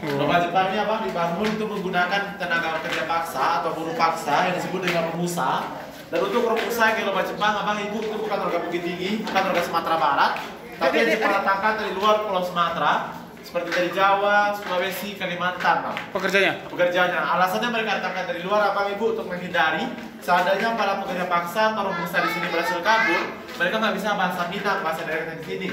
Lomba Jepang ini abang dibangun untuk menggunakan tenaga kerja paksa atau buruh paksa yang disebut dengan pemusa. Dan untuk pemusa yang lomba Jepang, abang ibu itu bukan warga Bukit Tinggi, bukan warga Sumatera Barat, tapi yang diperatakan dari luar Pulau Sumatera, seperti dari Jawa, Sulawesi, Kalimantan, bang. Pekerjanya. Alasannya mereka datangkan dari luar, abang ibu, untuk menghindari seandainya para pekerja paksa atau pemusa di sini berhasil kabur, mereka nggak bisa bahasa Minang, bahasa daerah di sini.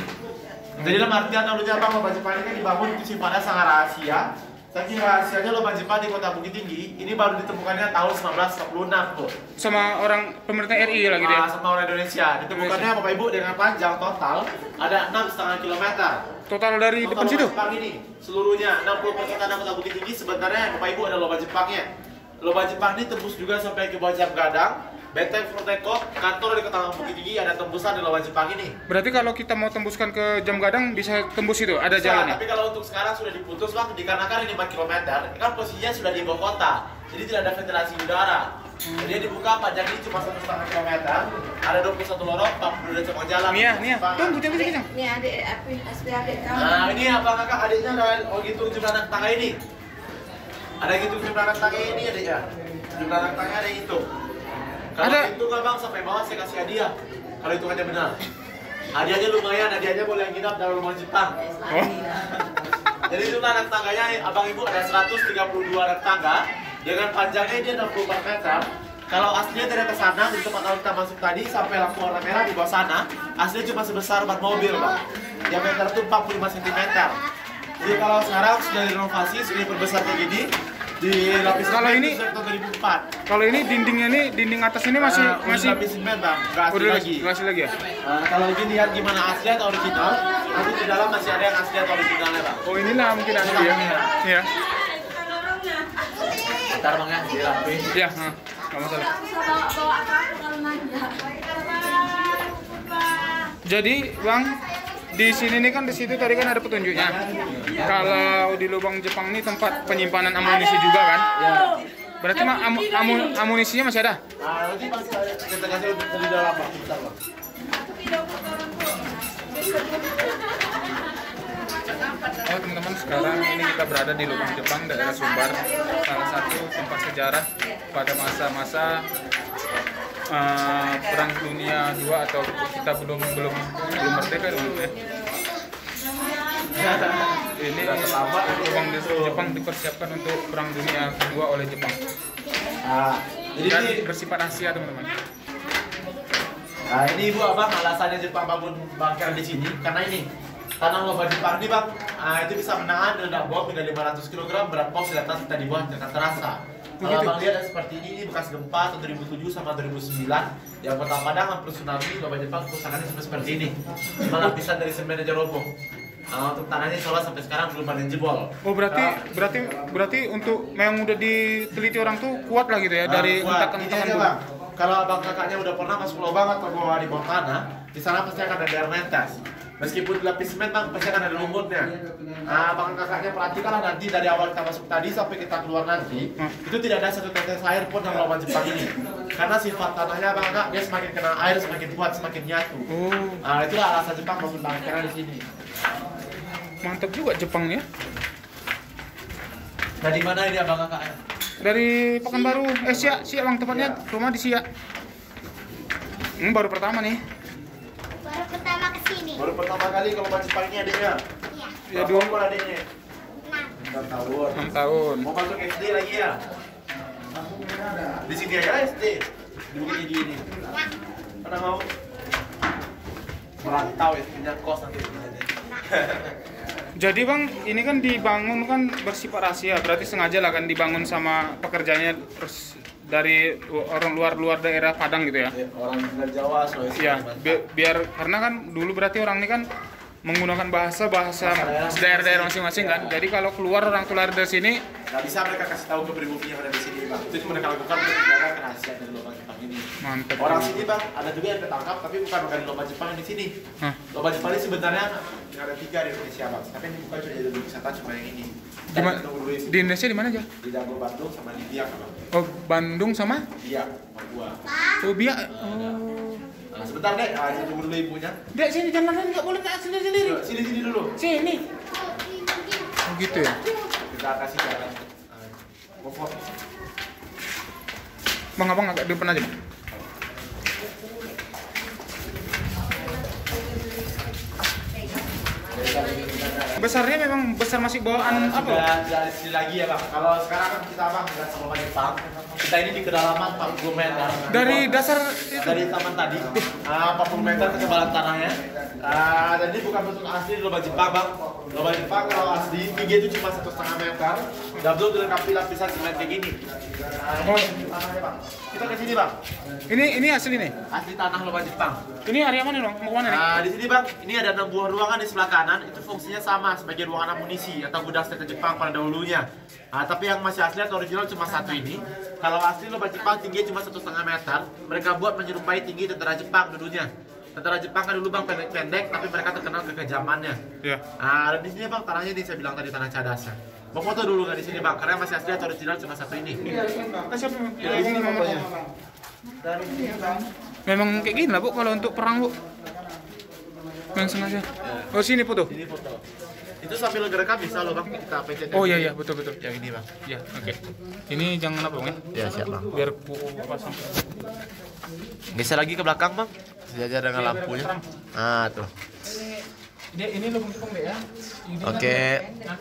Jadi dalam artian dulunya abang lomba Jepang ini kan dibangun itu sifatnya sangat rahasia. Saking rahasianya lomba Jepang di Kota Bukit Tinggi ini baru ditemukannya tahun 1946 tuh. Sama orang pemerintah RI lagi deh. Sama orang Indonesia. Ditemukannya Bapak Ibu dengan panjang total ada 6,5 kilometer. Total dari depan situ? Jepang ini seluruhnya 60% tanah Kota Bukit Tinggi sebenarnya Bapak Ibu ada lomba Jepangnya. Lomba Jepang ini tembus juga sampai ke bawah Jam Gadang. Benteng Frontekop, kantor di Kota Bukit Tinggi ada tembusan di lomba Jepang ini. Berarti kalau kita mau tembuskan ke Jam Gadang bisa tembus itu? Ada jalannya? Tapi kalau untuk sekarang sudah diputus bang, dikarenakan ini 4 km, kan posisinya sudah di bawah kota, jadi tidak ada ventilasi udara. Jadi yang dibuka panjang ini cuma 1,5 km, ada 21 lorong, 42 cabang jalan. Nia, tunggu jangan. Ini adik adik kamu. Nah ini apa kakak adiknya ada gitu jumlah anak tangga ini. Ada gitu jumlah anak tangga ini adiknya. Jumlah anak tangga ada itu. Kalau itu kan bang sampai bawah saya kasih hadiah. Kalau hitungannya benar. Hadiahnya lumayan, hadiahnya boleh nginap dalam rumah Jepang. Oh. Jadi jumlah anak tangganya abang ibu ada 132 anak tangga dengan panjangnya dia 64 meter. Kalau aslinya dari ke sana, dari tempat kita masuk tadi sampai lampu warna merah di bawah sana, aslinya cuma sebesar ban mobil bang. Diameter itu 45 cm. Jadi kalau sekarang sudah direnovasi, sudah diperbesar kayak gini. Di lapis kalau ini tahun 2004. Kalau ini dindingnya nih, dinding atas ini masih lapis semen bang, nggak asli lagi. Nggak asli lagi ya? Kalau ini lihat gimana asli atau original, nanti di dalam masih ada yang asli atau originalnya bang. Oh inilah mungkin asli ya? Iya. Ntar bang ya, dirapi. Iya, nggak masalah. Jadi bang, di sini nih kan di situ tadi kan ada petunjuknya. Kalau di lubang Jepang ini tempat penyimpanan amunisi juga kan? Ya. Berarti mah amunisinya masih ada? Nah, nanti pas kita kasih di dalam bang, bentar bang. Oh teman-teman, sekarang ini kita berada di lubang Jepang daerah Sumbar, salah satu tempat sejarah pada masa-masa Perang Dunia II atau kita belum merdeka dulu ya. Ini lubang di Jepang dipersiapkan untuk Perang Dunia II oleh Jepang. Dan bersifat rahasia teman-teman. Nah ini ibu abang alasannya Jepang bangun bangker di sini karena ini tanah lomba Jepang ini bang, itu bisa menahan ledak bom hingga 500 kg berat bom di atas kita dibuat dengan terasa. Kalau abang lihat seperti ini bekas gempa tahun 2007 sama 2009 yang Kota Padang hampir tsunami, lomba Jepang kerusakannya seperti ini. Cuma lapisan dari semen aja roboh. Untuk tanahnya soalnya sampai sekarang belum ada yang jebol. Oh berarti untuk yang udah diteliti orang tuh kuat lah gitu ya dari hentakan-hentakan bang. Kalau abang kakaknya udah pernah masuk lubang atau bawa di bawah tanah, di sana pasti akan ada air netes. Meskipun dilapis semen bang, pasti akan ada lumpurnya. Nah, abang kakaknya perhatikanlah nanti dari awal kita masuk tadi sampai kita keluar nanti, itu tidak ada satu tetes air pun dalam lubang Jepang ini. Karena sifat tanahnya bang kak, dia semakin kena air semakin kuat, semakin nyatu. Nah, itulah alasan Jepang bangun bangkeran di sini. Mantap juga Jepang ya. Dari mana ini abang kakaknya? Dari Pekanbaru, Siak bang tepatnya, rumah di Siak. Baru pertama nih. Baru pertama kesini. Baru pertama kali kalau masih Jepang ini adiknya? Iya. Ya dulu. Berapa umur adiknya? 6 tahun. 6 tahun. Mau masuk SD lagi ya? Di sini aja SD. Di Bukit Tinggi ini. Karena mau merantau ya, pindah kos nanti. Jadi bang, ini kan dibangun kan bersifat rahasia, berarti sengaja lah kan dibangun sama pekerjanya terus dari orang luar daerah Padang gitu ya? Orang dari Jawa, Sulawesi. Iya, biar karena kan dulu berarti orang ini kan menggunakan bahasa daerah-daerah masing-masing kan. Jadi kalau keluar orang dari sini nggak bisa mereka kasih tahu ke pribumi yang ada di sini bang. Itu cuma mereka lakukan untuk menjaga kerahasiaan dari lomba Jepang ini. Mantap. Orang sini bang, ada juga yang ketangkap tapi bukan dari lomba Jepang di sini. Lomba Jepang ini sebenarnya ada 3 di Indonesia bang. Tapi ini bukan cuma jadi wisata cuma yang ini. Di Indonesia di mana aja? Di Dago Bandung sama di Biak bang. Oh Bandung sama? Biak, Papua. Oh Biak. Nah, sebentar dek, saya tunggu dulu ibunya. Dek sini jangan nggak boleh ke sini sendiri. Sini dulu. Sini. Oh gitu ya. kita kasih jalan. Pokok. Bang, abang agak depan aja, Bang. Besarnya memang besar masih bawaan apa? Tidak di sini lagi ya bang. Kalau sekarang kan kita bang nggak sama Jepang. Kita ini di kedalaman 40 meter. Dari dasar itu? Dari taman tadi, 40 meter ketebalan tanahnya. Jadi bukan bentuk asli lomba Jepang bang. Lomba Jepang kalau asli tinggi itu cuma 1,5 meter. Dan belum dilengkapi lapisan semen kayak gini. Ini tanahnya bang. Kita ke sini bang. Ini asli nih. Asli tanah lomba Jepang. Ini area mana dong? Mau kemana nih? Di sini bang, ini ada 6 buah ruangan di sebelah kanan. Itu fungsinya sama sebagai ruangan amunisi atau gudang senjata Jepang pada dahulunya. Tapi yang masih asli atau original cuma satu ini. Kalau asli lomba Jepang tingginya cuma 1,5 meter. Mereka buat menyerupai tinggi tentara Jepang dulunya. Tentara Jepang kan dulu bang pendek-pendek, tapi mereka terkenal kekejamannya. Iya. Dan di sini bang tanahnya ini saya bilang tadi tanah cadasnya. Mau foto dulu nggak di sini bang? Karena masih asli atau original cuma satu ini. Kasih apa? Ya, di sini fotonya. Dari sini bang. Memang kayak gini lah, Bu, kalau untuk perang, Bu. Memang sengaja. Oh, sini foto. Ini foto. Itu sambil ngerekam bisa loh bang, kita pencet. Oh iya, betul. Yang ini bang. Ya, oke. Ini jangan apa, Bang ya? Ya siap bang. Biar pasang. Geser lagi ke belakang bang. Sejajar dengan lampunya. Tuh. Ini lubang Jepang deh ya. Oke.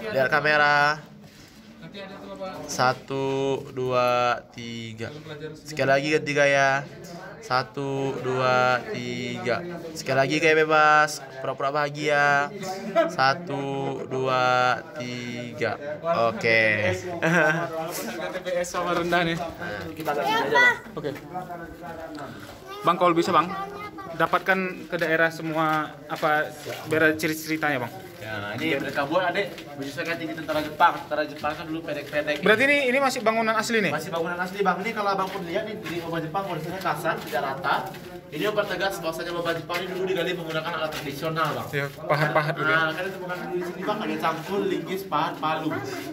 Lihat kamera. Nanti ada tuh Bapak. 1, 2, 3. Sekali lagi ketiga ya. 1, 2, 3. Sekali lagi kayak bebas. Pura-pura bahagia. 1, 2, 3. Oke. Harga TPS sama rendah nih. Kita lihat sini aja bang. Oke. Bang, kalau bisa Bang, dapatkan ke daerah semua apa biar ciri-ceritanya Bang. Ya, ini mereka buat adek menyesuaikan tinggi tentara Jepang. Tentara Jepang kan dulu pendek-pendek. Berarti ini masih bangunan asli nih? Masih bangunan asli bang. Ini kalau abang pun lihat nih di lomba Jepang kondisinya kasar, tidak rata. Ini mempertegas bahwasanya lomba Jepang ini dulu digali menggunakan alat tradisional bang. Ya, pahat-pahat dulu ya. Karena ditemukan dulu di sini bang ada cangkul, linggis, pahat, palu.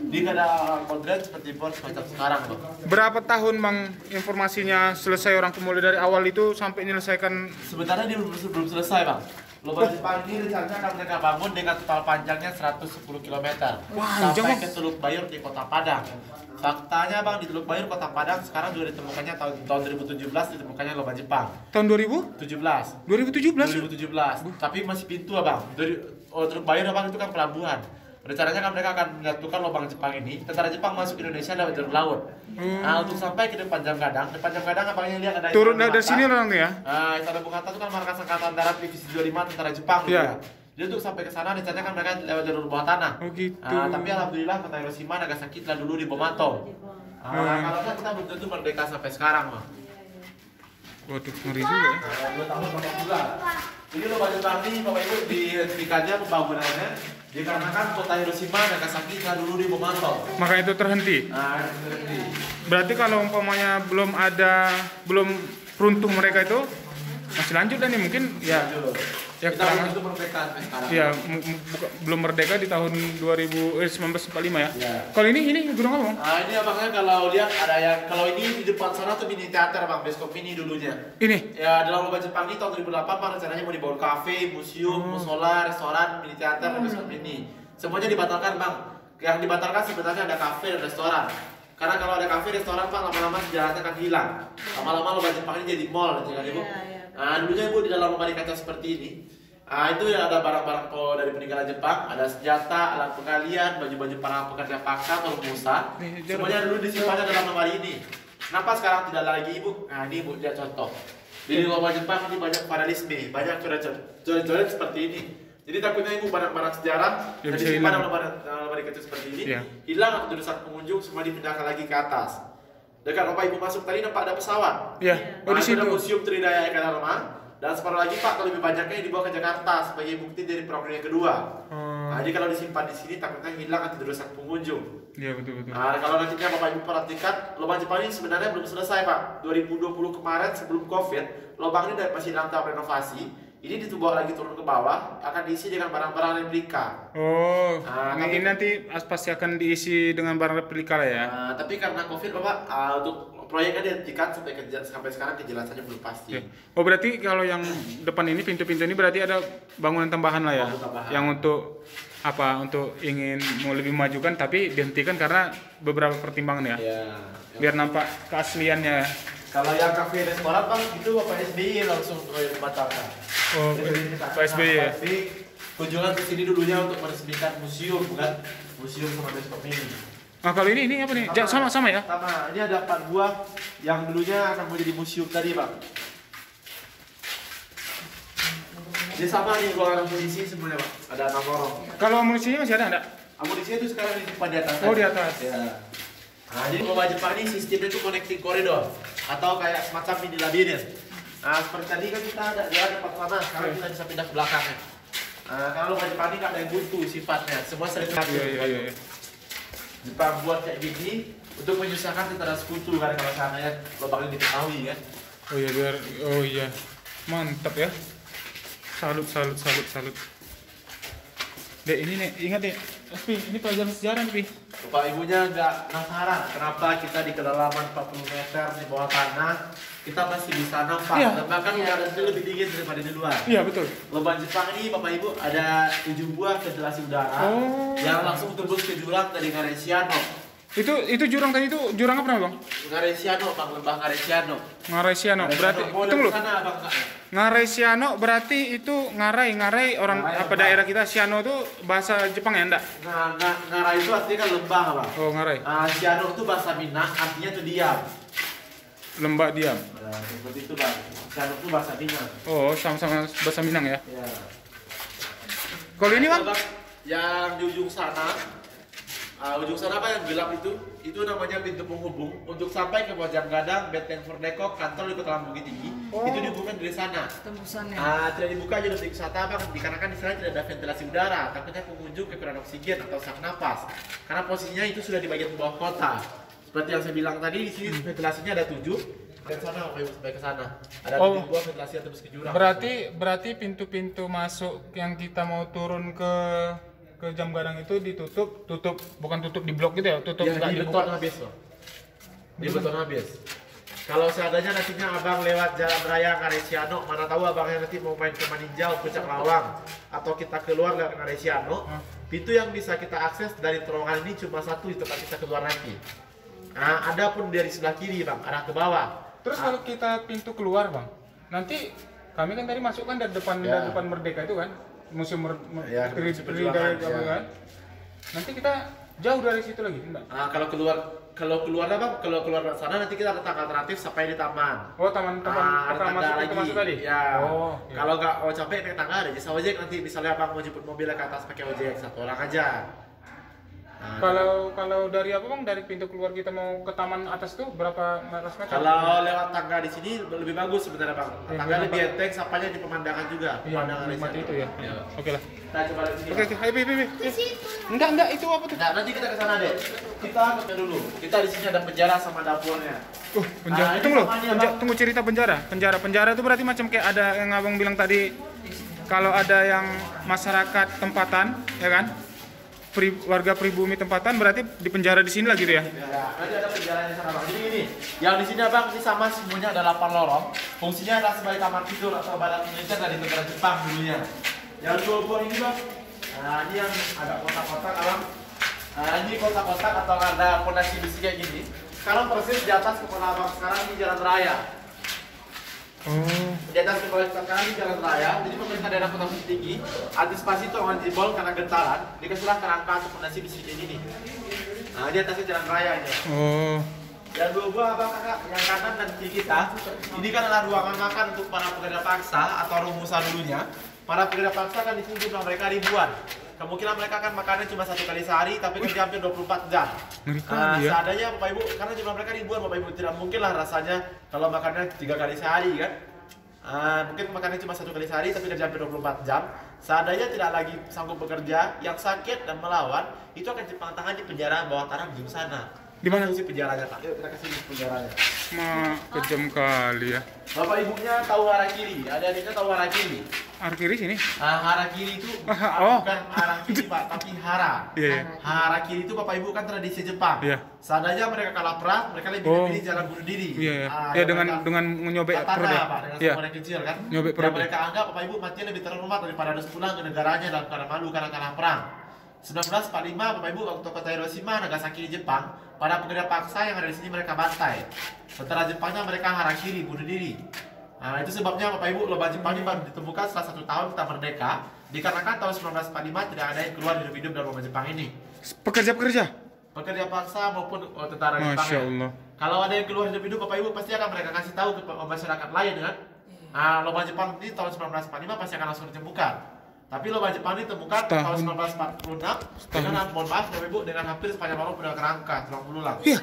Dia nggak ada kodrat seperti bor semacam sekarang bang. Berapa tahun Bang informasinya selesai orang mulai dari awal itu sampai menyelesaikan? Sebenarnya dia belum selesai bang. Lomba Jepang ini rencananya akan mereka bangun dengan total panjangnya 110 km. Wah, sampai jauh. ke Teluk Bayur di Kota Padang. Faktanya bang di Teluk Bayur Kota Padang sekarang juga ditemukannya tahun 2017 ditemukannya lomba Jepang. Tahun 2000? 17. 2017? 2017. Tapi masih pintu abang. Teluk Bayur abang itu kan pelabuhan. Rencananya kan mereka akan menyatukan lubang Jepang ini. Tentara Jepang masuk ke Indonesia lewat jalur laut. Untuk sampai ke depan Jam Gadang abangnya lihat ada Turun Istana dari Bung sini Hatta. orang tuh ya? Istana Bung Hatta itu kan markas angkatan darat divisi 25 tentara Jepang dulu Iya. ya. Jadi untuk sampai ke sana rencananya kan mereka lewat jalur bawah tanah. Oh gitu. Tapi alhamdulillah kota Hiroshima Nagasaki telah dulu dibom atom. Kalau enggak kita belum tentu merdeka sampai sekarang, Bang. Waduh, ngeri juga ya. 2 tahun 8 bulan. Jadi lomba Jepang ini Bapak Ibu dihentikannya pembangunannya dikarenakan kota Hiroshima Nagasaki telah dulu dibom atom. Makanya itu terhenti. Berhenti. Berarti kalau umpamanya belum runtuh mereka itu masih lanjut dan nih mungkin ya Kita keterangan- itu merdeka sampai sekarang. ya belum merdeka di tahun 1945 ya. Iya. Kalau ini gunung apa Bang? Ini abangnya kalau lihat ada yang kalau ini di depan sana tuh mini teater bang, bioskop mini dulunya. Ini Ya dalam lomba Jepang ini tahun 2008 bang rencananya mau dibangun kafe, museum, musola, restoran, mini teater, dan bioskop mini. Semuanya dibatalkan bang. Yang dibatalkan sebenarnya ada kafe dan restoran. Karena kalau ada kafe, restoran bang lama-lama sejarahnya akan hilang. Lama-lama lomba Jepang ini jadi mall, nanti kan ibu. Dulunya ibu di dalam lemari kaca seperti ini. Itu ya ada barang-barang dari peninggalan Jepang, ada senjata, alat pengalian, baju-baju para pekerja paksa atau pengusaha. Semuanya dulu disimpan dalam lemari ini. Kenapa sekarang tidak ada lagi ibu? Ini ibu lihat contoh. Di lomba Jepang ini banyak vandalisme, banyak coret-coret seperti ini. Jadi takutnya ibu barang-barang sejarah Ya, yang bisa disimpan hilang. dalam lemari kecil seperti ini, Iya. hilang atau jurusan pengunjung semua dipindahkan lagi ke atas. Dekat bapak ibu masuk tadi nampak ada pesawat. ya. Oh di Itu ada situ. Museum Tridaya Eka Dharma. Dan separuh lagi Pak, kalau lebih banyaknya dibawa ke Jakarta sebagai bukti dari Perang Dunia Kedua. Jadi kalau disimpan di sini takutnya hilang atau dirusak pengunjung. Iya betul. Kalau nantinya Bapak Ibu perhatikan, lubang Jepang ini sebenarnya belum selesai Pak. 2020 kemarin sebelum COVID, lubang ini masih dalam tahap renovasi. Ini dibawa lagi turun ke bawah, akan diisi dengan barang-barang replika. Oh, tapi- ini nanti pasti akan diisi dengan barang replika lah ya. Tapi karena COVID Bapak, untuk proyeknya dihentikan sampai sekarang kejelasannya belum pasti. Oke. Oh berarti kalau yang depan ini pintu-pintu ini berarti ada bangunan tambahan lah ya, Bangunan tambahan. yang untuk apa untuk ingin mau lebih memajukan tapi dihentikan karena beberapa pertimbangan ya. Ya. Biar nampak keasliannya. Kalau yang kafe restoran bang itu Bapak SBY langsung membatalkan. Oh, Pak SBY ya. Kunjungan ke sini dulunya untuk meresmikan museum, bukan museum sama bioskop ini. Nah kalau ini apa nih? Sama ya? Sama. Ini ada 4 buah yang dulunya akan menjadi museum tadi bang. Ini sama nih ruangan amunisi semuanya bang. Ada 6 lorong. Kalau amunisinya masih ada enggak? Amunisinya itu sekarang di depan di atas. Oh, di atas. Ya. Nah, jadi kalau Jepang ini sistemnya itu connecting corridor atau kayak semacam mini labirin. Nah, seperti tadi kan kita ada dia ada empat sana, sekarang kita bisa pindah ke belakangnya. Nah, kalau Jepang ini nggak ada yang buntu sifatnya, semua sering Iya. Jepang buat kayak gini untuk menyusahkan tentara sekutu kan kalau sana ya lubang ini diketahui kan. Oh iya. Mantap ya. Salut. Dek ini nih, ingat nih. Pi, ini pelajaran sejarah nih, Pi. Bapak ibunya nggak penasaran kenapa kita di kedalaman 40 meter di bawah tanah kita masih bisa nampak. Iya. Dan bahkan udara itu lebih tinggi daripada di luar. Iya, betul. Lubang Jepang ini Bapak Ibu ada 7 buah ventilasi udara yang langsung tembus ke jurang dari Ngaresiano. Itu jurang tadi itu jurang apa namanya, Bang? Ngaresiano, Bang, lembah Ngaresiano. Ngaresiano. Berarti tunggu lu. Sana, Bang. Ngaresiano berarti itu ngarai orang apa daerah kita. Siano itu bahasa Jepang ya enggak? Ngarai itu artinya kan lembah, Bang. Oh, ngarai. Siano itu bahasa Minang, artinya itu diam. Lembah diam. Nah, seperti itu, Bang. Siano itu bahasa Minang. Oh, sama-sama bahasa Minang ya. Ya. Kalau ini, Bang? Yang di ujung sana apa yang gelap itu namanya pintu penghubung untuk sampai ke Pojang Gadang, Benteng Fordekok, kantor di Kota Bukit Tinggi. Itu dihubungkan dari sana. Tembusannya. Tidak dibuka jadi untuk wisata bang, dikarenakan di sana tidak ada ventilasi udara, takutnya pengunjung kekurangan oksigen atau sak napas. Karena posisinya itu sudah di bagian bawah kota. Seperti yang saya bilang tadi, di sini ventilasinya ada 7. Dan sana sampai ke sana. Ada 7 buah ventilasi yang tembus ke jurang. Berarti pintu-pintu masuk yang kita mau turun ke Jam Gadang itu tutup bukan tutup di blok gitu ya, tutup Ya, nggak di dibuka. beton habis loh. Di beton habis. Kalau seadanya nantinya abang lewat jalan raya Ngaresiano, mana tahu abangnya nanti mau main ke Maninjau, Puncak Lawang, atau kita keluar lewat Ngaresiano, pintu yang bisa kita akses dari terowongan ini cuma satu di tempat kita keluar nanti. Nah, ada pun dari sebelah kiri bang, arah ke bawah. Terus kalau kita pintu keluar, Bang, nanti kami kan tadi masuk kan dari depan Merdeka itu kan, museum Ya, Perjuangan ya. kan. Nanti kita jauh dari situ lagi, enggak? Nah, kalau keluar bang, kalau keluar dari sana nanti kita ada tangga alternatif sampai di taman. Oh, taman Ada pertama tangga masuk lagi. tadi. Ya. Oh, iya. Kalau nggak mau capek naik tangga ada jasa ojek nanti misalnya abang mau jemput mobilnya ke atas pakai ojek 1 orang aja. Nah, Kalau dari apa, Bang? Dari pintu keluar kita mau ke taman atas tuh berapa ratus meter? kalau lewat tangga di sini lebih bagus sebenarnya bang. Ya, Tangga lebih lebih enteng, sampainya di pemandangan juga. Iya, Pemandangan di nikmati sana. itu ya. Ya. Oke lah. Kita coba di sini. Oke, Bang. ayo, Pi. Enggak, itu apa tuh? Nah, nanti kita ke sana deh. Kita ke dulu. Kita di sini ada penjara sama dapurnya. Penjara. Nah, ini Tunggu loh. sama nih, Bang. Tunggu cerita penjara. Penjara itu berarti macam kayak ada yang Abang bilang tadi, kalau ada yang masyarakat tempatan, ya kan? Warga pribumi tempatan berarti di penjara di sini lah gitu ya. Ya, nanti ada penjaranya sana bang. Jadi ini, yang di sini abang ini sama semuanya ada 8 lorong. Fungsinya adalah sebagai kamar tidur atau badan militer dari tentara Jepang dulunya. Yang 2 buah ini bang, nah ini yang agak kotak-kotak abang. Nah ini kotak-kotak atau ada fondasi besi kayak gini. Sekarang persis di atas kepala abang sekarang ini jalan raya. Oh. Di atas kepala kita sekarang ini jalan raya. Jadi pemerintah daerah Kota Bukit Tinggi antisipasi itu akan jebol karena gentaran. Dikasihlah kerangka atau fondasi besi kayak gini. Nah di atasnya jalan raya ini. Oh. Yang 2 buah abang kakak, yang kanan dan kiri kita, ini kan adalah ruangan makan untuk para pekerja paksa atau rumusan dulunya. Para pekerja paksa kan di sini jumlah mereka ribuan. Kemungkinan mereka akan makannya cuma 1 kali sehari, tapi kerja hampir 24 jam. Ngeri ya. Seadanya Bapak Ibu, karena jumlah mereka ribuan, Bapak Ibu tidak mungkin lah rasanya kalau makannya 3 kali sehari kan. Mungkin makannya cuma 1 kali sehari, tapi kerja hampir 24 jam. Seadanya tidak lagi sanggup bekerja, yang sakit dan melawan, itu akan Jepang tangan di penjara bawah tanah di ujung sana. Di mana? Fungsi penjaranya Pak? Yuk kita kasih penjaranya. Kejam kali ya. Bapak ibunya tahu harakiri, adik-adiknya tahu harakiri. Kiri sini. Harakiri itu Oh. bukan harakiri Pak, tapi hara. Iya. Harakiri itu Bapak Ibu kan tradisi Jepang. Iya. Seadanya mereka kalah perang, mereka lebih memilih jalan bunuh diri. Iya. Ya yang dengan mereka- dengan menyobek katana, perut ya. Pak, dengan Iya. samurai kecil kan. Nyobek Yang perut. mereka anggap Bapak Ibu matinya lebih terhormat daripada harus pulang ke negaranya dalam keadaan malu karena kalah perang. 1945 Bapak Ibu waktu kota Hiroshima, Nagasaki di Jepang, para pekerja paksa yang ada di sini mereka bantai. Tentara Jepangnya mereka harakiri, bunuh diri. Nah, itu sebabnya Bapak Ibu lubang Jepang ini baru ditemukan setelah 1 tahun kita merdeka, dikarenakan tahun 1945 tidak ada yang keluar hidup-hidup dari lubang Jepang ini. Pekerja-pekerja? Pekerja paksa maupun tentara Jepang. Masya Allah. Kalau ada yang keluar hidup-hidup Bapak Ibu pasti akan mereka kasih tahu ke masyarakat lain kan. Nah, lubang Jepang ini tahun 1945 pasti akan langsung ditemukan. Tapi lubang Jepang ini ditemukan tahun 1946 dengan mohon maaf Bapak Ibu dengan hampir sepanjang lubang udah kerangka, tulang belulang. Iya.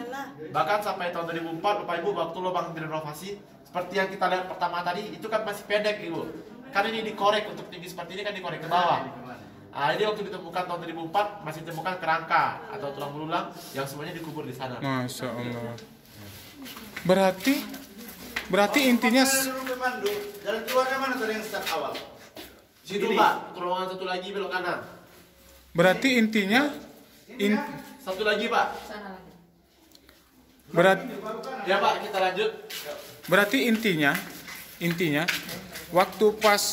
Bahkan sampai tahun 2004 Bapak Ibu waktu lubang direnovasi seperti yang kita lihat pertama tadi itu kan masih pendek Ibu. Kan ini dikorek untuk tinggi seperti ini kan dikorek ke bawah. Nah, ini waktu ditemukan tahun 2004 masih ditemukan kerangka atau tulang belulang yang semuanya dikubur di sana. Masya Allah. Berarti intinya Jalan keluarnya mana tadi yang start awal? Situ Pak, terowongan satu lagi belok kanan. berarti intinya Satu lagi Pak. berarti Ya Pak, kita lanjut. berarti intinya waktu pas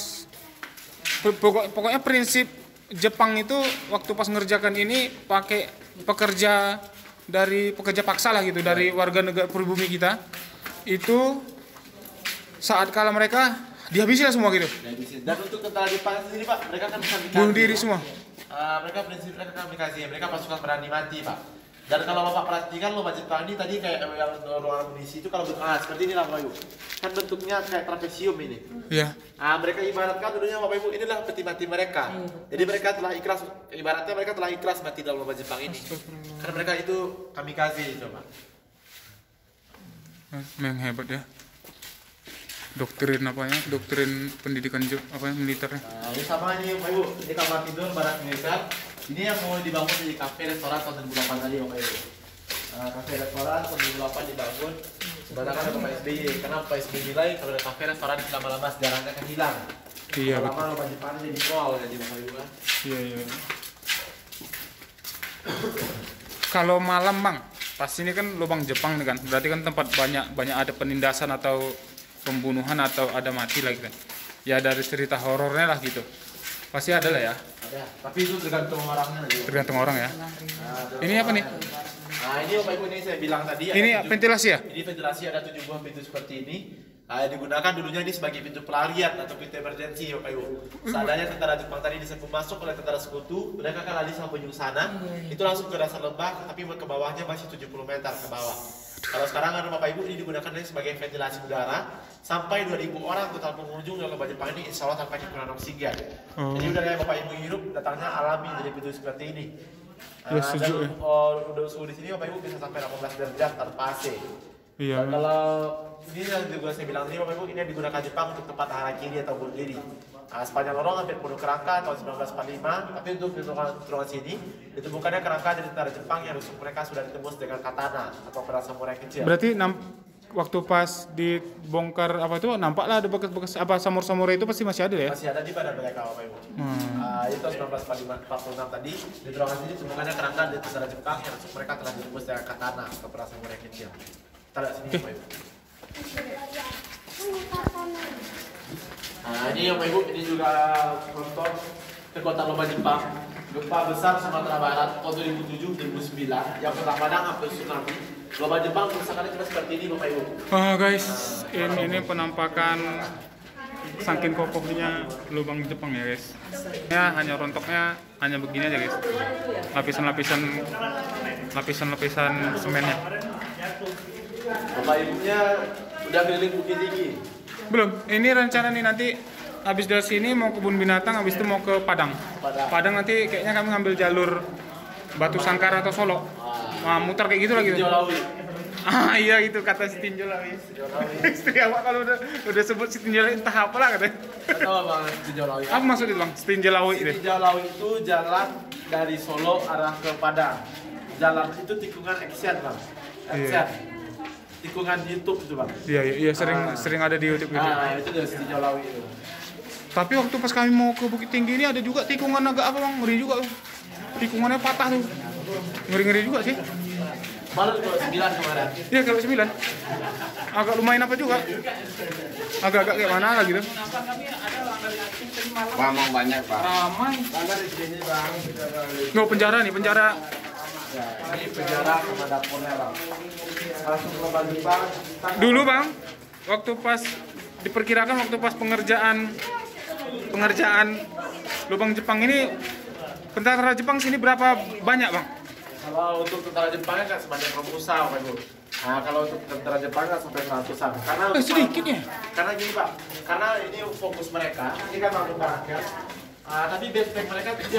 pokoknya prinsip Jepang itu waktu pas ngerjakan ini pakai pekerja paksa lah gitu dari warga negara pribumi kita itu saat kala mereka dihabisi lah semua gitu. Dan untuk tentara Jepang sendiri Pak, mereka kan kamikaze. Bunuh diri semua. Mereka prinsip mereka kamikaze, mereka pasukan berani mati Pak. Dan kalau Bapak perhatikan lubang Jepang ini tadi kayak yang ruangan amunisi itu kalau seperti ini lah Bapak Ibu. Kan bentuknya kayak trapesium ini. Iya. Nah, mereka ibaratkan dulunya Bapak Ibu inilah peti mati mereka. Jadi mereka telah ikhlas, ibaratnya mereka telah ikhlas mati dalam lubang Jepang ini. Karena mereka itu kamikaze itu Pak. Memang hebat ya. Doktrin pendidikan militernya. Nah, ini sama ini Bapak Ibu, ini kamar tidur barat militer. Ini yang mau dibangun di kafe restoran tahun 2008 tadi Bapak Ibu. Kafe restoran tahun 2008 dibangun sebenarnya ada Bapak SBY. Karena Bapak SBY nilai kalau ada kafe restoran lama-lama sejarahnya akan hilang. Iya. Lama lubang Jepang jadi mall jadi Bapak Ibu kan. Iya. Kalau malam Bang, pas ini kan lubang Jepang nih kan. Berarti kan tempat banyak ada penindasan atau pembunuhan atau ada mati lagi kan. Ya dari cerita horornya lah gitu. Pasti ada lah ya. Ada, tapi itu tergantung orangnya lagi. Tergantung orang ya. Ini apa nih? Nah, ini Bapak Ibu ini saya bilang tadi Ini ada ventilasi ya? Ini ventilasi ada 7 buah pintu seperti ini. Digunakan dulunya ini sebagai pintu pelarian atau pintu emergensi Bapak Ibu. Seandainya tentara Jepang tadi diserbu masuk oleh tentara sekutu, mereka akan lari sampai ujung sana. Itu langsung ke dasar lembah, tapi ke bawahnya masih 70 meter ke bawah. Kalau sekarang ada Bapak Ibu ini digunakan sebagai ventilasi udara sampai 2.000 orang total pengunjung yang lembah Jepang ini insya Allah tanpa kekurangan oksigen. Jadi udara yang Bapak Ibu hirup datangnya alami dari pintu seperti ini. Ya, sejuk ya. Udah suhu di sini Bapak Ibu bisa sampai 18 derajat tanpa AC. Iya. Dan kalau ini yang juga saya bilang tadi Bapak Ibu ini yang digunakan Jepang untuk tempat harakiri atau bunuh diri. Sepanjang lorong hampir penuh kerangka tahun 1945, tapi untuk di ruangan sini ditemukannya kerangka dari tentara Jepang yang rusuk mereka sudah ditembus dengan katana atau pedang samurai kecil. Berarti waktu pas dibongkar apa itu nampaklah ada bekas-bekas apa samurai itu pasti masih ada ya? Masih ada di badan mereka Bapak Ibu. Itu 1946 tadi di ruangan sini ditemukannya kerangka dari tentara Jepang yang rusuk mereka telah ditembus dengan katana atau pedang samurai kecil. Kita lihat sini Bapak Ibu. Nah, ini yang Bapak Ibu, ini juga contoh kekuatan lubang Jepang. Gempa besar Sumatera Barat tahun 2007-2009 yang pertama hampir tsunami. Lubang Jepang kerusakannya cuma seperti ini Bapak Ibu. Guys, ini penampakan saking kokohnya lubang Jepang ya guys. Ya hanya rontoknya hanya begini aja guys. Lapisan semennya. Bapak Ibunya udah keliling Bukit Tinggi. Belum. Ini rencana nih nanti habis dari sini mau kebun binatang, habis itu mau ke Padang. Padang nanti kayaknya kami ngambil jalur Batu Sangkar atau Solo. Muter kayak gitu lagi. Iya itu kata si Tinjol Lawi. Istri awak kalau udah sebut si Tinjol Lawi entah apa lah katanya. Tahu Bang Tinjol Lawi? Apa maksudnya Bang? Tinjol Lawi itu? Tinjol Lawi itu jalan dari Solo arah ke Padang. Jalan itu tikungan action Bang. Action. Tikungan di YouTube itu Bang. Iya sering ada di YouTube gitu. Itu dari Tinjol Lawi itu. Tapi waktu pas kami mau ke Bukit Tinggi ini ada juga tikungan agak apa Bang? Ngeri juga Bang. Tikungannya patah tuh. Ngeri-ngeri juga sih. Baru kalau 9 kemarin. Iya kalau 9. Agak lumayan apa juga. Agak-agak kayak mana lah gitu. Bang banyak Pak. Ramai. Karena di sini bang, No, penjara nih, penjara. ini penjara sama dapurnya bang. Langsung ke lubang Jepang. Dulu bang, waktu pas diperkirakan waktu pas pengerjaan lubang Jepang ini, tentara Jepang sini berapa banyak bang? Kalau untuk tentara Jepangnya nggak sebanyak Romusa, Pak Ibu. Nah, kalau untuk tentara Jepang nggak sampai 100-an. Karena Sedikit ya? Karena gini Pak, karena ini fokus mereka, ini kan bangun rakyat. Tapi base camp mereka itu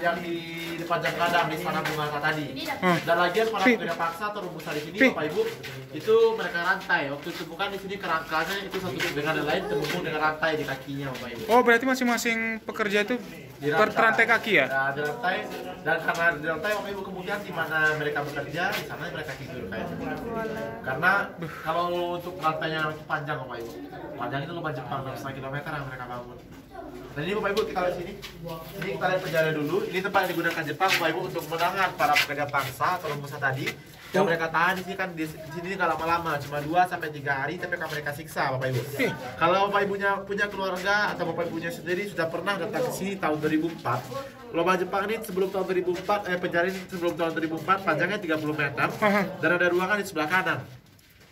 yang di depan jam kadang di sana bunga tadi. Dan lagian para pekerja paksa atau Romusa di sini, Bapak Ibu, itu mereka rantai. Waktu ditemukan di sini kerangkanya itu satu dengan yang lain terhubung dengan rantai di kakinya, Bapak Ibu. Oh berarti masing-masing pekerja itu terrantai kaki ya? Nah, di rantai, dan karena di rantai Bapak Ibu kemungkinan di mana mereka bekerja, di sana mereka tidur kayaknya. Karena kalau untuk rantainya panjang Bapak Ibu, panjang itu lubang Jepang 6,5 km yang mereka bangun. Dan ini Bapak Ibu kita lihat sini, ini kita lihat penjara dulu. Ini tempat yang digunakan Jepang Bapak Ibu untuk menahan para pekerja paksa atau Romusa tadi. Yang mereka tahan di sini kan di sini nggak lama-lama, cuma 2-3 hari, tapi kan mereka siksa Bapak Ibu. Kalau Bapak Ibunya punya keluarga atau Bapak Ibunya sendiri sudah pernah datang ke sini tahun 2004. Lubang Jepang ini sebelum tahun 2004, penjara ini sebelum tahun 2004 panjangnya 30 meter dan ada ruangan di sebelah kanan.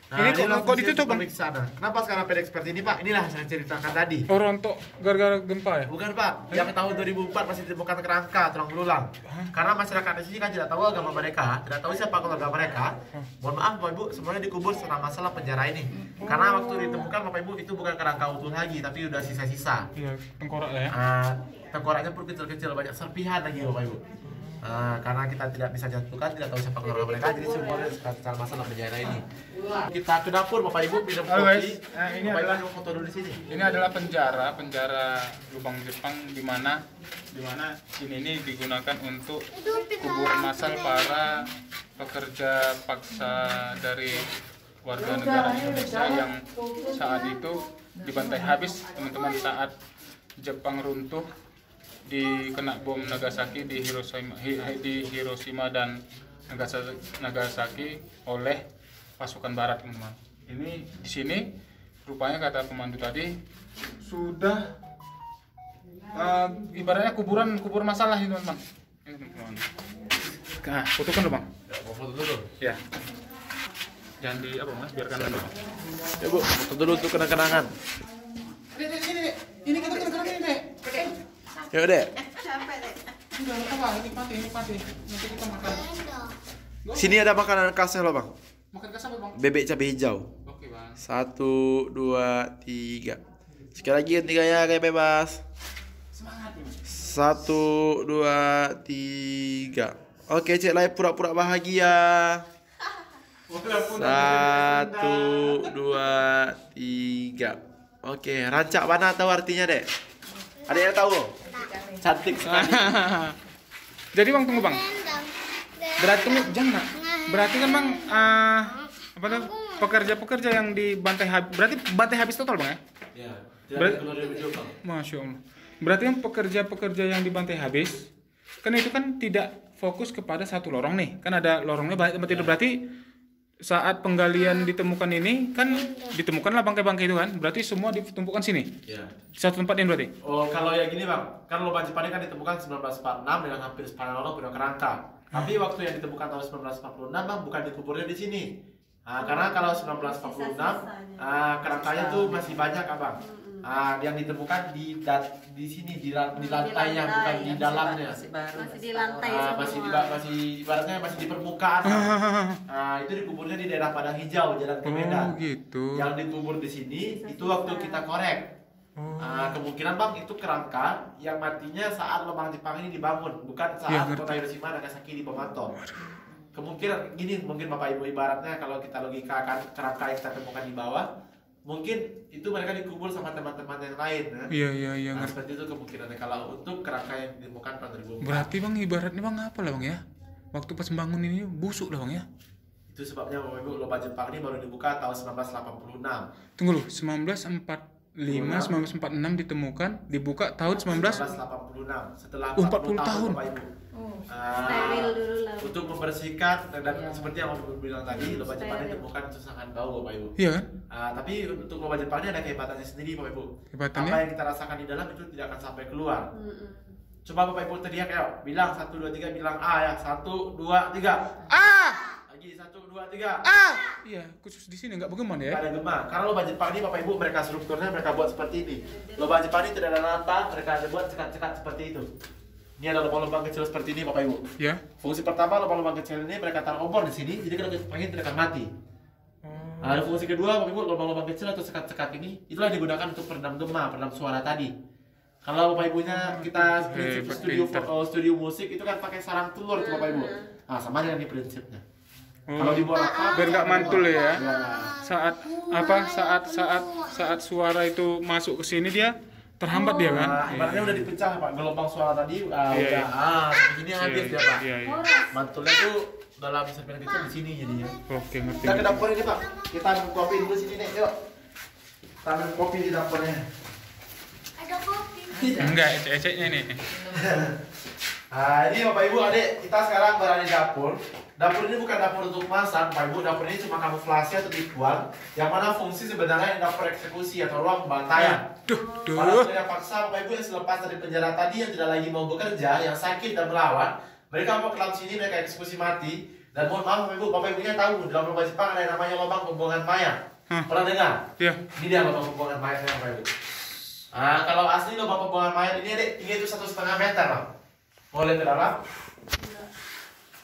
Nah, ini kok ditutup bang? Sana. Kenapa sekarang PD seperti ini Pak? Inilah yang saya ceritakan tadi. Oh rontok gara-gara gempa ya? Bukan Pak, yang tahun 2004 masih ditemukan kerangka tulang belulang. Karena masyarakat di sini kan tidak tahu agama mereka, tidak tahu siapa keluarga mereka. Mohon maaf Bapak Ibu, semuanya dikubur setelah masalah penjara ini. Karena waktu ditemukan Bapak Ibu itu bukan kerangka utuh lagi, tapi udah sisa-sisa. Iya, tengkorak lah ya. Tengkoraknya pun kecil-kecil, banyak serpihan lagi Bapak Ibu. Karena kita tidak bisa jatuhkan, tidak tahu siapa keluarga mereka, jadi semuanya sekarang masalah penjara ini. Kita ke dapur Bapak Ibu minum kopi. Ini Bapak adalah Ibu foto dulu di sini. Ini adalah penjara lubang Jepang di mana ini digunakan untuk kuburan massal para pekerja paksa dari warga negara Indonesia yang saat itu dibantai habis teman-teman saat Jepang runtuh kena bom Nagasaki di Hiroshima dan Nagasaki oleh pasukan Barat teman-teman. Ini di sini rupanya kata pemandu tadi sudah ibaratnya kuburan masalah ini teman-teman. Ini teman-teman. Nah, fotokan dulu bang. Ya, mau foto dulu. Ya. Jangan di apa mas, biarkan dulu. Ya Bu, foto dulu untuk kenang-kenangan. Ini kita kenang-kenangan ini dek. Ya udah. Sampai deh. Udah apa? Nikmati. Nanti kita makan. Sini ada makanan khasnya loh Bang. Makan kas apa bang? Bebek cabai hijau. Oke bang. 1, 2, 3. Sekali lagi ketiganya kayak bebas. Semangat nih. 1, 2, 3. Oke, cek live pura-pura bahagia. 1, 2, 3. Oke, rancak mana tahu artinya dek? Ada yang tahu? Cantik sekali. Jadi bang tunggu bang. Berarti jangan. Berarti kan bang apa tuh pekerja-pekerja yang dibantai habis. Berarti bantai habis total bang ya? Ya. Masya Allah. Berarti kan pekerja-pekerja yang dibantai habis, kan itu kan tidak fokus kepada satu lorong nih. Kan ada lorongnya banyak tempat tidur. Berarti saat penggalian ditemukan ini kan ditemukanlah bangkai-bangkai itu kan. Berarti semua ditumpukan sini. Ya. Satu tempat ini berarti. Oh, kalau yang gini bang, kan lubang Jepang ini kan ditemukan 1946 dengan hampir sepanjang lorong punya kerangka. Tapi waktu yang ditemukan tahun 1946 bang bukan dikuburnya di sini. Karena kalau 1946 kerangkanya tuh masih banyak abang. Yang ditemukan di sini di lantainya bukan di dalamnya. Masih di lantai Masih ibaratnya masih di permukaan. Itu dikuburnya di daerah Padang Hijau Jalan ke Medan. Oh gitu. Yang dikubur di sini itu waktu kita korek. Kemungkinan bang itu kerangka yang matinya saat lubang Jepang ini dibangun, bukan saat kota Hiroshima Nagasaki dibom atom. Kemungkinan gini, mungkin Bapak Ibu ibaratnya kalau kita logikakan kerangka yang kita temukan di bawah, mungkin itu mereka dikubur sama teman-teman yang lain. Iya. Nah, seperti itu kemungkinannya kalau untuk kerangka yang ditemukan pada 2004. Berarti bang ibaratnya bang apa lah bang ya? Waktu pas bangun ini busuk lah bang ya? Itu sebabnya Bapak Ibu lubang Jepang ini baru dibuka tahun 1986. Tunggu loh, 1946 ditemukan, dibuka tahun 1986 setelah 40 tahun. Bapak Ibu. Steril dulu lah. Untuk membersihkan dan Iya. seperti yang Bapak bilang tadi, lobang Jepang Steril. itu bukan untuk sangat bau Bapak Ibu. Iya kan? Tapi untuk lobang Jepang ini ada kehebatannya sendiri Bapak Ibu. Kehebatannya? Apa yang kita rasakan di dalam itu tidak akan sampai keluar. Mm-mm. Coba Bapak Ibu teriak ya, bilang 1 2 3 bilang A ya. 1 2 3. Ah! Lagi 1 2 3. Ah! Iya, khusus di sini nggak bergema ya. Tidak ada gema. Karena lobang Jepang ini Bapak Ibu mereka strukturnya mereka buat seperti ini. Lobang Jepang ini tidak ada rata, mereka ada buat cekat-cekat seperti itu. Ini ada lubang-lubang kecil seperti ini Bapak Ibu. Ya. Fungsi pertama lubang-lubang kecil ini mereka taruh obor di sini, jadi kalau angin tidak akan mati. Ada fungsi kedua Bapak Ibu, lubang-lubang kecil atau sekat-sekat ini itulah digunakan untuk peredam gema, peredam suara tadi. Kalau Bapak Ibunya kita studio musik itu kan pakai sarang telur tuh Bapak Ibu. Nah, sama dengan ini prinsipnya. Kalau dibuat apa? Biar nggak mantul ya. Ya. Saat suara itu masuk ke sini dia terhambat dia kan. Nah, ibaratnya udah dipecah Pak, gelombang suara tadi Iya, udah iya. seperti ini habis dia Pak. Iya, iya. Mantulnya tuh dalam serpihan kecil di sini jadinya. Oke, ngerti. Kita ke dapur ini Pak. Kita ambil kopi dulu sini nih, yuk. Kita ambil kopi di dapurnya. Ada kopi. Enggak, ecek-eceknya nih. Nah, ini Bapak Ibu adik, kita sekarang berada di dapur. Dapur ini bukan dapur untuk masak, Bapak Ibu. Dapur ini cuma kamuflase atau ritual, yang mana fungsi sebenarnya dapur eksekusi atau ruang pembantaian. Para Duh. pekerja paksa Bapak Ibu yang selepas dari penjara tadi yang tidak lagi mau bekerja, yang sakit dan melawan, mereka mau ke dalam sini, mereka eksekusi mati. Dan mohon maaf Bapak Ibunya tahu, di dalam lubang Jepang ada yang namanya lubang pembuangan mayat. Pernah dengar? Iya. Ini dia lubang pembuangan mayatnya Bapak Ibu. Kalau asli lubang pembuangan mayat ini adik, tinggi itu 1,5 meter Bang. Mau lihat ke dalam?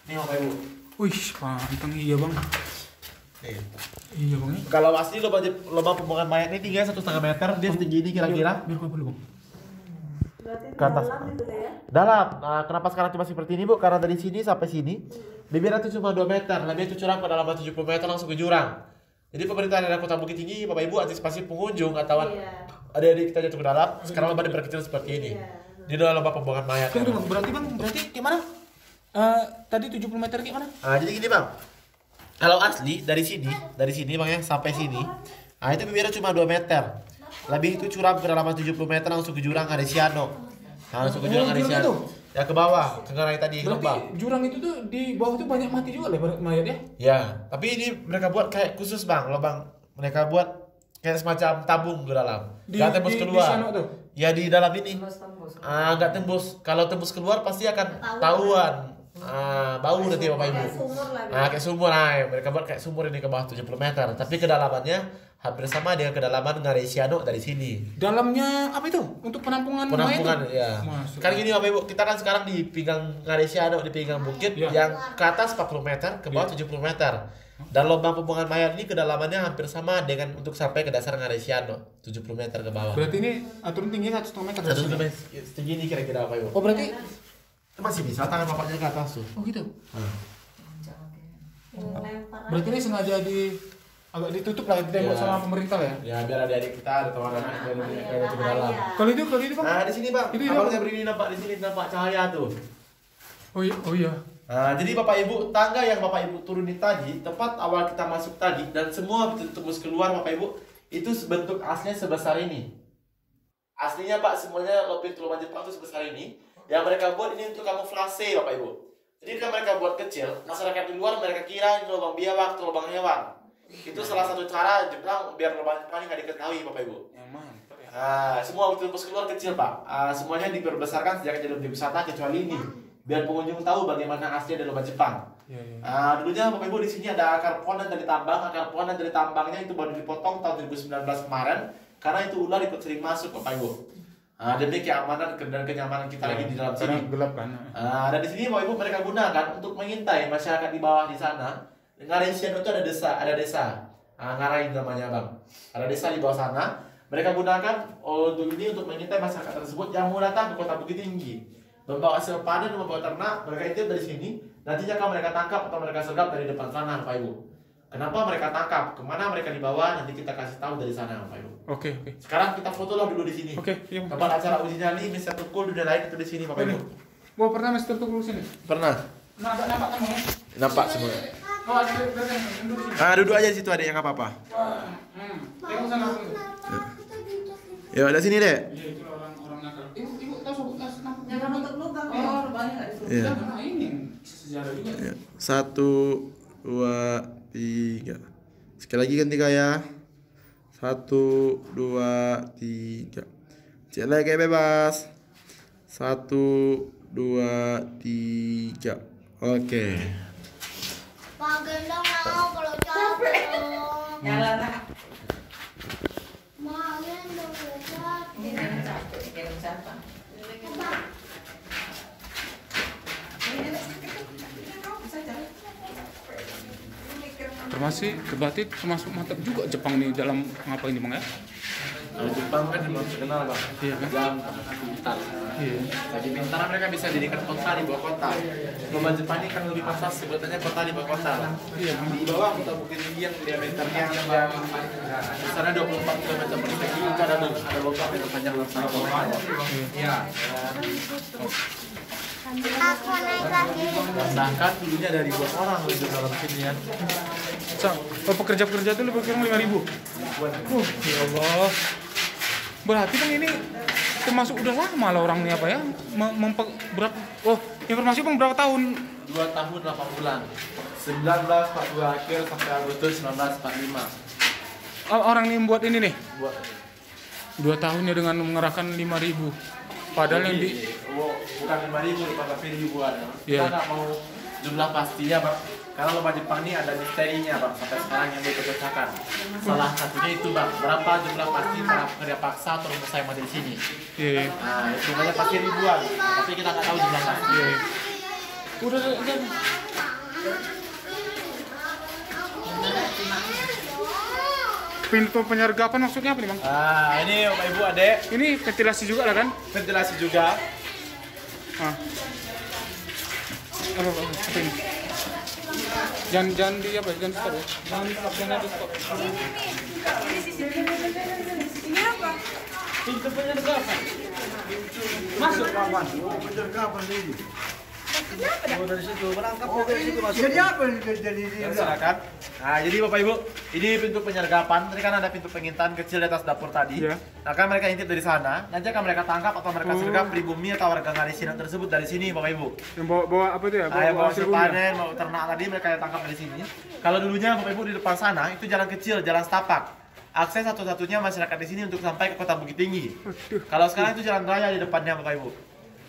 Ini Bapak Ibu. Wih, pantang iya bang. Nih. Iya bang. Kalau asli lubang pembuangan mayat ini tingginya 1,5 meter, dia setinggi ini kira-kira. Biar apa dulu bang? Berarti Ke atas. dalam itu deh ya. Dalam. Nah, kenapa sekarang cuma seperti ini Bu? Karena dari sini sampai sini bibirnya itu cuma 2 meter, lebih itu curang kedalaman 70 meter langsung ke jurang. Jadi pemerintah daerah Kota Bukit Tinggi, Bapak Ibu antisipasi pengunjung atau Iya. adik-adik kita jatuh ke dalam, sekarang lubang diperkecil seperti ini. Iya. Di dalam lubang pembuangan mayat. Tunggu bang, berarti gimana? Tadi 70 meter gimana? Jadi gini Bang. Kalau asli dari sini Bang ya sampai sini. Itu bibirnya cuma 2 meter. Lebih itu curam ke dalam 70 meter langsung ke jurang Aresiano. Langsung ke jurang jurang Aresiano. itu? Ya ke bawah, ke ngarai tadi Berarti lubang. jurang itu tuh di bawah tuh banyak mati juga lah mayatnya. Ya, tapi ini mereka buat kayak khusus Bang, lubang mereka buat kayak semacam tabung ke dalam. Gak tembus di keluar. sana tuh? Ya di dalam ini. Nggak tembus. Kalau tembus keluar pasti akan tahuan. Bau nanti Bapak Ibu. Kayak sumur lah. Kayak sumur, mereka buat kayak sumur ini ke bawah 70 meter. Tapi kedalamannya hampir sama dengan kedalaman Ngaresiano dari sini. Dalamnya apa itu? Untuk penampungan Penampungan mayat? ya. Masuk. Kan gini Bapak Ibu, kita kan sekarang di pinggang Ngaresiano, di pinggang bukit Ya. yang ke atas 40 meter, ke bawah 70 meter. Dan lubang pembuangan mayat ini kedalamannya hampir sama dengan untuk sampai ke dasar Ngaresiano, 70 meter ke bawah. Berarti ini aturan tingginya 1,5 meter. Satu meter setinggi ini kira-kira Bapak Ibu. Oh berarti? Itu masih bisa tangan bapaknya ke atas tuh. Oh gitu. Lempar. Berarti ini sengaja agak ditutup lah ditembak Ya. sama pemerintah ya? Ya biar adik-adik kita ada tawaran dari ke dalam. Kalau itu bang? Nah di sini Bang, Itu abangnya berdiri nampak di sini nampak cahaya tuh. Oh iya. Nah, jadi Bapak Ibu, tangga yang Bapak Ibu turunin tadi, tepat awal kita masuk tadi, dan semua tembus keluar Bapak Ibu, itu bentuk aslinya sebesar ini. Aslinya Pak, semuanya pintu lubang Jepang itu sebesar ini. Yang mereka buat ini untuk kamuflase Bapak Ibu. Jadi kan mereka buat kecil, masyarakat di luar mereka kira ini lubang biawak atau lubang hewan. Itu salah satu cara Jepang biar lubang Jepang ini nggak diketahui Bapak Ibu. Yang mantap ya. Semua tembus keluar kecil Pak. Semuanya diperbesarkan sejak jadi objek wisata kecuali ini. Biar pengunjung tahu bagaimana asli dari lubang Jepang. Iya. Dulunya Bapak Ibu di sini ada akar pohon dari tambang. Akar pohon dari tambangnya itu baru dipotong tahun 2019 kemarin karena itu ular ikut sering masuk Bapak Ibu. Demi keamanan dan kenyamanan kita lagi di dalam Karena sini. gelap kan. Dan di sini Bapak Ibu mereka gunakan untuk mengintai masyarakat di bawah di sana. Ngaresiano itu ada desa. Ngarai namanya Bang. Ada desa di bawah sana. Mereka gunakan untuk ini untuk mengintai masyarakat tersebut yang mau datang ke Kota Bukit Tinggi. Membawa hasil panen, membawa ternak, mereka itu dari sini. Nantinya akan mereka tangkap atau mereka sergap dari depan sana Bapak Ibu. Kenapa mereka tangkap? Kemana mereka dibawa? Nanti kita kasih tahu dari sana Bapak Ibu. Oke. Sekarang kita fotolah dulu di sini. Oke, iya. Tempat acara uji nyali, Mr. Tukul, dunia lain itu di sini Bapak Ibu. Wah pernah Mister Tukul sini? Pernah. Nampak kan ya? Nampak semua. Oh ada duduk sini. Duduk aja di situ ada yang nggak apa-apa. Tengok sana dulu. Ya, ada sini deh. Iya itu orang nakal. Ibu tahu sebut tas nampak. Jangan untuk lubang. Oh banyak. Iya. Karena ini sejarah juga. Ya. 1, 2, 3. Sekali lagi ganti ya. 1, 2, 3. Cek lagi kayak bebas. 1, 2, 3. Oke. Pak gendong mau kalau capek dong. Nyala nak. Mau gendong kalau capek. Ini gendong capek, gendong siapa? Termasuk mantap juga Jepang nih dalam ngapain nih Bang ya? Kalau Jepang kan memang terkenal Bang. Iya kan? Jam pintar. Iya. Jadi pintar mereka bisa jadikan kota di bawah kota. Lomba Jepang ini kan lebih pantas sebutannya kota di bawah kota. Iya. Di bawah kota Bukit Tinggi yang diameternya yang besarnya 24 km persegi itu ada lomba yang panjang 1 km. Iya. Aku naik lagi. Sedangkan dulunya ada ribuan orang untuk dalam sini ya. Pekerja-pekerja itu lebih kurang 5.000. Ya Allah. Berarti kan ini termasuk udah lama lah orang ini apa ya? Informasi Bang berapa tahun? 2 tahun 8 bulan. 1942 akhir sampai Agustus 1945. Orang ini membuat ini nih. Buat 2 tahunnya dengan mengerahkan 5.000. Padahal yang di bukan 5.000 tapi ribuan. Iya. Kita nggak mau jumlah pastinya Bang. Karena lomba Jepang ini ada misterinya Bang sampai sekarang yang dipecahkan. Salah satunya itu Bang, berapa jumlah pasti para pekerja paksa atau pengusaha yang ada di sini. Iya. Nah, jumlahnya pasti ribuan, tapi kita nggak tahu jumlah pasti. Iya. Udah. Pintu penyergapan maksudnya apa nih Bang? Nah, ini Bapak Ibu Adek, Ini ventilasi juga lah kan? ventilasi juga. Ah. Apa ini? Jangan di apa? Jangan stop ya. Jangan di stop. Ini apa? Pintu penyergapan. Masuk kawan. Jadi apa ini jadi Silakan. Nah, jadi Bapak Ibu, ini pintu penyergapan. Tadi kan ada pintu pengintan kecil di atas dapur tadi. Iya. Nah, kan mereka intip dari sana. Nanti akan mereka tangkap atau mereka sergap pribumi atau warga ngarisinan tersebut dari sini, Bapak Ibu. Yang bawa apa itu ya? Bawa hasil bumi ya? panen, bawa ternak tadi mereka yang tangkap dari sini. Kalau dulunya Bapak Ibu di depan sana itu jalan kecil, jalan setapak. Akses satu-satunya masyarakat di sini untuk sampai ke kota Bukit Tinggi. Kalau sekarang itu jalan raya di depannya Bapak Ibu.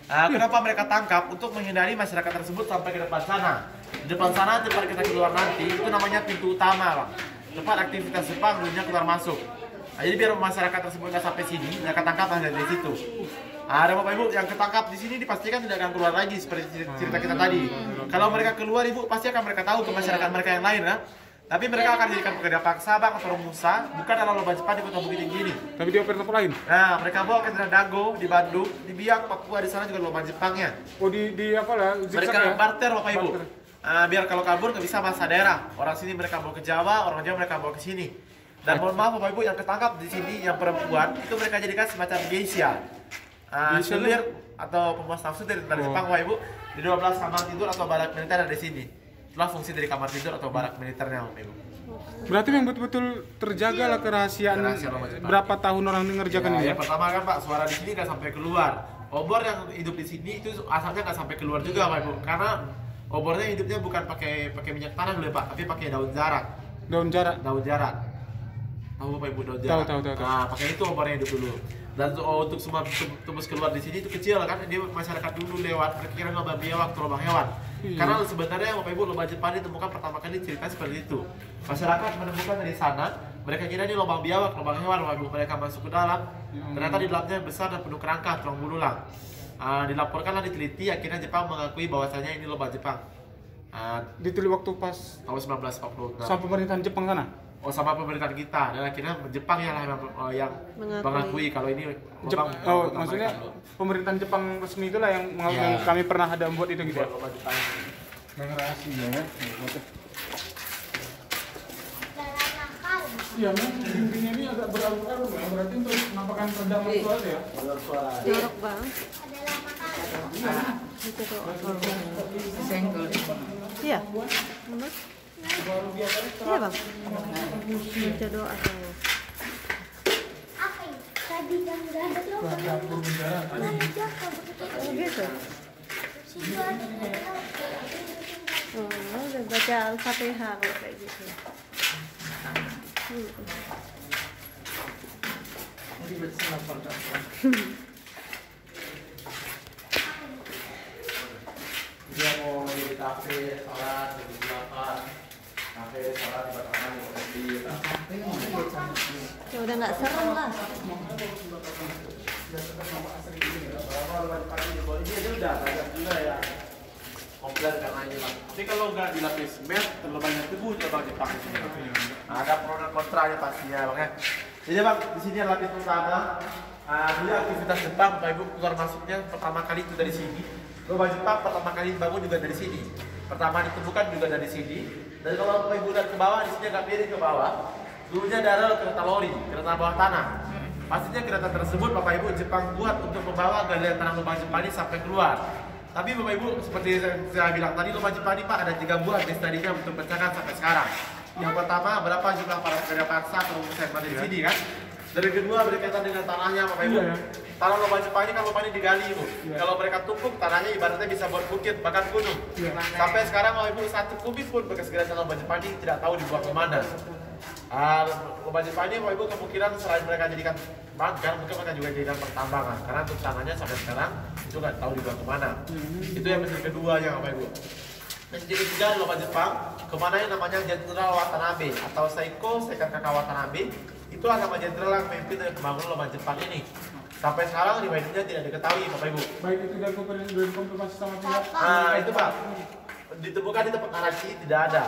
Nah, kenapa mereka tangkap? Untuk menghindari masyarakat tersebut sampai ke depan sana. Di depan sana tempat kita keluar nanti itu namanya pintu utama, Bang. Tempat aktivitas Jepang dulunya keluar masuk. Nah, jadi biar masyarakat tersebut nggak sampai sini, mereka tangkap dari situ. Nah, ada Bapak Ibu yang ketangkap di sini dipastikan tidak akan keluar lagi seperti cerita kita tadi. Kalau mereka keluar Ibu pasti akan mereka tahu ke masyarakat mereka yang lain, ya. Tapi mereka akan dijadikan pekerja paksa Bang atau pengusaha, bukan dalam lomba Jepang di kota Bukit Tinggi ini. Tapi di operator lain. Nah, mereka bawa ke Dago di Bandung, di Biak, Papua, di sana juga lomba Jepangnya. Oh di apa lah? Mereka barter Bapak Ibu. Barter. Biar kalau kabur nggak bisa bahasa daerah. Orang sini mereka bawa ke Jawa, orang Jawa mereka bawa ke sini. Dan mohon maaf Bapak Ibu yang ketangkap di sini yang perempuan itu mereka jadikan semacam geisha. Selir atau pemuas nafsu dari Jepang Bapak Ibu di 12 kamar tidur atau barak militer ada di sini. Itulah fungsi dari kamar tidur atau barak militernya Bapak Ibu. Berarti yang betul-betul terjaga lah kerahasiaan Rahasia lomba Jepang. berapa tahun orang ini ngerjakan ini ya? Yang pertama kan Pak, suara di sini nggak sampai keluar. Obor yang hidup di sini itu asalnya nggak sampai keluar juga Pak Ibu, karena obornya hidupnya bukan pakai minyak tanah dulu ya Pak, tapi pakai daun jarak. Daun jarak. Daun jarak. Tahu Bapak Ibu daun jarak? Tahu. Nah, pakai itu obornya hidup dulu. Dan untuk semua tembus keluar di sini itu kecil kan, dia masyarakat dulu lewat berkira lomba biawak atau lomba hewan. Karena sebenarnya Bapak Ibu lomba Jepang ditemukan pertama kali cerita seperti itu. Masyarakat menemukan dari sana, mereka kira ini lomba biawak, lomba hewan. Bapak Ibu mereka masuk ke dalam, ternyata di dalamnya besar dan penuh kerangka, tulang belulang. Dilaporkanlah diteliti, akhirnya Jepang mengakui bahwasanya ini lomba Jepang. Diteliti waktu pas Tahun 1946. sama pemerintahan Jepang sana. Sama pemerintahan kita, dan akhirnya Jepang yang mengakui kalau ini lomba maksudnya pemerintahan Jepang resmi itulah yang mengakui kami pernah ada membuat itu gitu ya. lomba Jepang. Rahasia ya. Dalam nakal. Iya, intinya ini agak beralur-alur ya. Berarti untuk menampakkan peredam itu aja ya. Jorok bang. Adalah nakal. Itu tuh. Senggol. Iya. Menurut? Iya bang. Baca doa atau Apa ini? Tadi kan nggak ada tuh. Dapur bendara tadi. Jatuh begitu. oh gitu. Oh, udah baca Al-Fatihah kalau kayak gitu. Dia mau di kafe, sholat, di belakang. Kafe, sholat, di belakang, Ya udah nggak serem lah. Dia udah banyak juga ya komplain karena ini bang. Tapi kalau nggak dilapis mat terlalu banyak debu coba dipakai sini. Ada pro dan kontranya pastinya bang ya. Jadi bang di sini lapis pertama. Dulu aktivitas Jepang Bapak Ibu keluar masuknya pertama kali itu dari sini. Rumah Jepang pertama kali bangun juga dari sini. Pertama ditemukan juga dari sini. Dan kalau Bapak Ibu lihat ke bawah di sini agak miring ke bawah. Dulunya ada kereta lori, kereta bawah tanah. Pastinya kereta tersebut Bapak Ibu Jepang buat untuk membawa galian tanah lubang Jepang ini sampai keluar. Tapi Bapak Ibu seperti saya bilang tadi lubang Jepang ini Pak ada 3 buah case study-nya untuk pecahkan sampai sekarang. Yang pertama berapa jumlah para pekerja paksa perusahaan pada di sini kan? Dari kedua berkaitan dengan tanahnya Bapak Ibu. Tanah lubang Jepang ini kalau lubang ini digali Ibu. Kalau mereka tumpuk tanahnya ibaratnya bisa buat bukit bahkan gunung. Sampai sekarang Bapak Ibu 1 kubik pun bekas galian tanah lubang Jepang ini tidak tahu dibuang kemana. Lubang Jepang ini Bapak Ibu kemungkinan selain mereka jadikan banggar mungkin mereka juga jadikan pertambangan karena untuk tanahnya sampai sekarang itu nggak tahu dibuang kemana. Itu yang misteri keduanya Bapak Ibu. Misteri ketiga di lubang Jepang kemana yang namanya Jenderal Watanabe atau Seiko Seikakaka Watanabe. Itulah nama jenderal yang memimpin dari pembangunan lubang Jepang ini. Sampai sekarang riwayatnya tidak diketahui Bapak Ibu. Baik itu dari konfirmasi sama pihak. Itu Pak. Ditemukan di tempat Karachi tidak ada.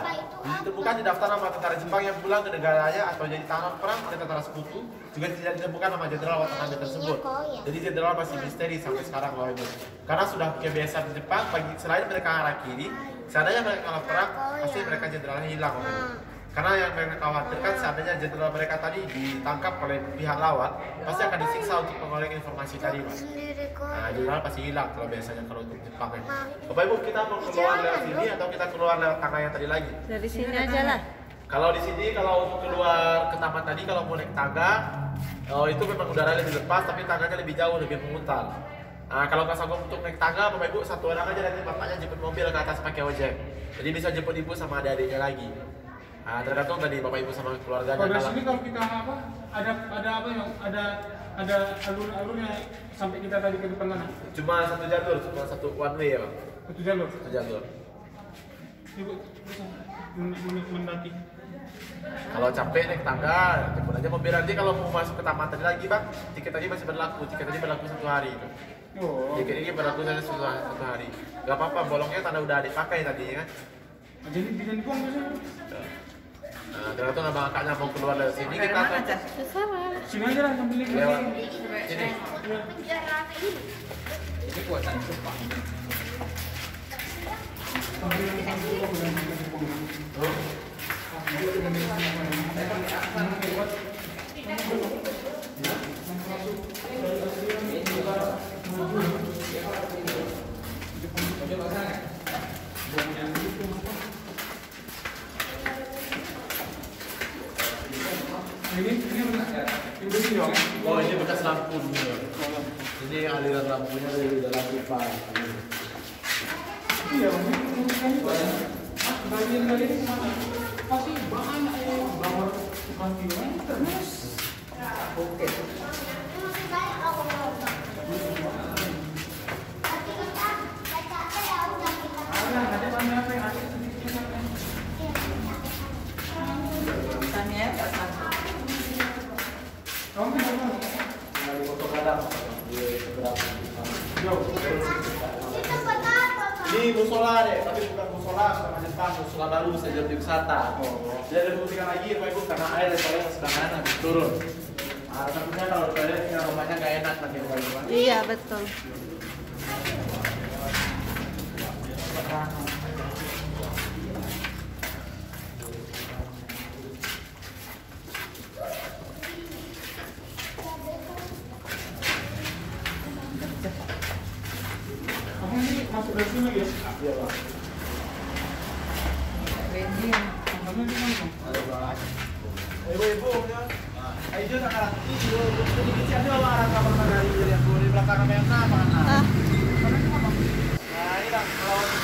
Ditemukan di daftar nama tentara Jepang yang pulang ke negaranya atau jadi tahanan perang oleh tentara sekutu juga tidak ditemukan nama jenderal Watanabe tersebut. Jadi jenderal masih misteri sampai sekarang Bapak Ibu. Karena sudah kebiasaan di Jepang bagi selain mereka harakiri, seandainya mereka kalah perang pasti mereka jenderalnya hilang Bapak Ibu. Karena yang mereka khawatirkan seandainya jenderal mereka tadi ditangkap oleh pihak lawan pasti akan disiksa untuk mengorek informasi tadi Pak. Nah, jenderal pasti hilang kalau biasanya kalau untuk Jepang ya. Bapak Ibu kita mau keluar lewat sini atau kita keluar lewat tangga yang tadi lagi? Dari sini aja lah. Kalau di sini kalau untuk keluar ke taman tadi kalau mau naik tangga itu memang udara lebih lepas tapi tangganya lebih jauh lebih memutar. Nah, kalau nggak sanggup untuk naik tangga Bapak Ibu satu orang aja nanti bapaknya jemput mobil ke atas pakai ojek. Jadi bisa jemput ibu sama adik-adiknya lagi. Tergantung tadi Bapak Ibu sama keluarganya. Kalau dari sini kalau kita apa ada apa yang ada alur-alurnya sampai kita tadi ke depan sana. Cuma satu jalur, cuma satu one way ya Pak. Satu jalur. Satu jalur. Ibu mendaki. Kalau capek naik tangga, jemput aja mobil nanti kalau mau masuk ke taman tadi lagi Bang, tiket tadi masih berlaku, tiket tadi berlaku 1 hari itu. Oh. Tiket ini berlaku satu hari. Gak apa-apa, bolongnya tanda udah dipakai tadi ya kan. Jadi bisa dibuang ke sana. Ternyata abang kakaknya mau keluar dari sini kita akan Sini aja lah sambil ini. lewat sini. Ini kuatan Jepang. Oh ini bekas lampu dulu. Ini aliran lampunya dari dalam pipa. Iya, bagian ini kemana? Pasti banyak ya, bawah tukang kilometer. Oke. Ada banyak apa yang ada sedikit sampai. Tanya Pak Samsul. Kamu di mana? Dari foto kadang di seberapa. Ini musola deh, tapi bukan musola sama Jepang, musola baru saja di wisata. Jadi ada buktikan lagi Bapak Ibu karena air dari toilet sebelah kanan habis turun. Tentunya kalau toilet tinggal rumahnya nggak enak nanti Bapak Ibu. Iya betul. Kamu ini masuk dari sini ya? Iya Pak. Kamu di mana? Ada Pak. Ibu-ibu ya. Ayo sekarang ini siapa orang kamar dari yang di belakang kamera apa? Ah, Nah, ini lah melawan